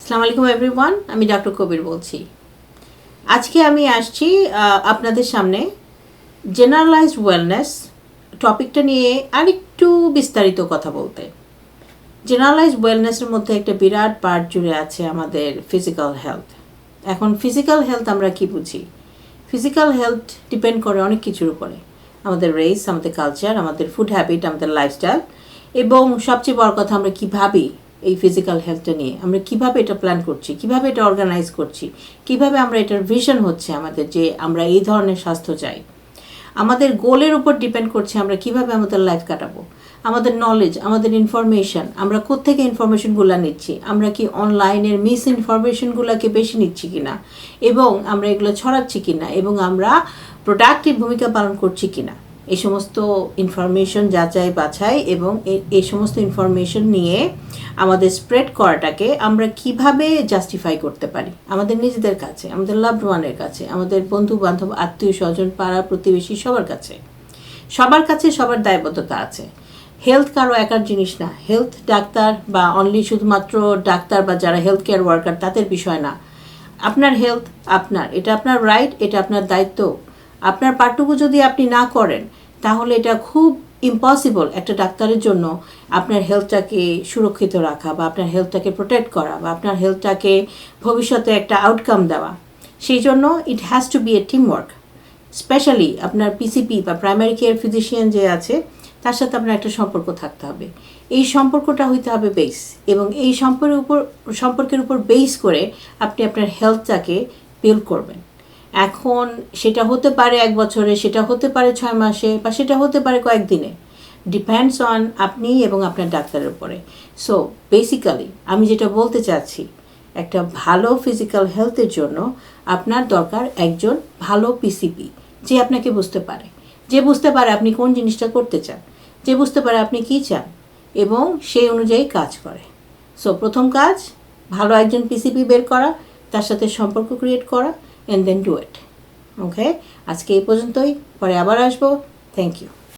আসসালামু আলাইকুম এভরিওয়ান, আমি ডক্টর কবির বলছি। আজকে আমি আসছি আপনাদের সামনে জেনারেলাইজড ওয়েলনেস টপিকটা নিয়ে আরেকটু বিস্তারিত কথা বলতে। জেনারেলাইজড ওয়েলনেসের মধ্যে একটা বিরাট পার্ট জুড়ে আছে আমাদের ফিজিক্যাল হেলথ। এখন ফিজিক্যাল হেলথ আমরা কি বুঝি? ফিজিক্যাল হেলথ ডিপেন্ড করে অনেক কিছুর উপরে, আমাদের রেস, আমাদের কালচার, আমাদের ফুড হ্যাবিট, আমাদের লাইফস্টাইল, এবং সবচেয়ে বড় কথা আমরা কী ভাবি এই ফিজিক্যাল হেলথটা নিয়ে, আমরা কিভাবে এটা প্ল্যান করছি, কিভাবে এটা অর্গানাইজ করছি, কিভাবে আমরা এটার ভিশন হচ্ছে আমাদের যে আমরা এই ধরনের স্বাস্থ্য চাই। আমাদের গোলের উপর ডিপেন্ড করছে আমরা কিভাবে আমাদের লাইফ কাটাবো। আমাদের নলেজ, আমাদের ইনফরমেশন, আমরা কোত্থেকে ইনফরমেশনগুলো নিচ্ছি, আমরা কি অনলাইনের মিস ইনফরমেশনগুলোকে বেশি নিচ্ছি কিনা, এবং আমরা এগুলো ছড়াচ্ছি কিনা, এবং আমরা প্রোডাক্টিভ ভূমিকা পালন করছি কিনা, এই সমস্ত ইনফরমেশন যাচাই বাছাই এবং এই সমস্ত ইনফরমেশন নিয়ে আমাদের স্প্রেড করাটাকে আমরা কিভাবে জাস্টিফাই করতে পারি আমাদের নিজেদের কাছে, আমাদের লাভড ওয়ানের কাছে, আমাদের বন্ধু বান্ধব, আত্মীয় স্বজন, পাড়া প্রতিবেশী, সবার কাছে সবার দায়বদ্ধতা আছে। হেলথ কারো একার জিনিস না। হেলথ ডাক্তার বা অনলি শুধুমাত্র ডাক্তার বা যারা হেলথ কেয়ার ওয়ার্কার তাদের বিষয় না। আপনার হেলথ আপনার, এটা আপনার রাইট, এটা আপনার দায়িত্ব। আপনার পার্টটুকু যদি আপনি না করেন তাহলে এটা খুব ইম্পসিবল একটা ডাক্তারের জন্য আপনার হেলথটাকে সুরক্ষিত রাখা বা আপনার হেলথটাকে প্রোটেক্ট করা বা আপনার হেলথটাকে ভবিষ্যতে একটা আউটকাম দেওয়া। সেই জন্য it has to be a team work. Specially আপনার পিসিপি বা প্রাইমারি কেয়ার ফিজিশিয়ান যে আছে তার সাথে আপনার একটা সম্পর্ক থাকতে হবে। এই সম্পর্কটা হইতে হবে বেস, এবং এই সম্পর্কের উপর বেস করে আপনি আপনার হেলথটাকে বিল্ড করবেন। এখন সেটা হতে পারে 1 বছরে, সেটা হতে পারে 6 মাসে, বা সেটা হতে পারে কয়েকদিনে। ডিপেন্ডস অন আপনি এবং আপনার ডাক্তারের উপরে। সো বেসিক্যালি আমি যেটা বলতে চাচ্ছি, একটা ভালো ফিজিক্যাল হেলথের জন্য আপনার দরকার একজন ভালো পিসিপি, যে আপনাকে বুঝতে পারে, যে বুঝতে পারে আপনি কোন জিনিসটা করতে চান, যে বুঝতে পারে আপনি কী চান এবং সেই অনুযায়ী কাজ করে। সো প্রথম কাজ ভালো একজন পিসিপি বের করা, তার সাথে সম্পর্ক ক্রিয়েট করা, and then do it. Okay? আজকে এই পর্যন্তই, পরে আবার আসবো। Thank you.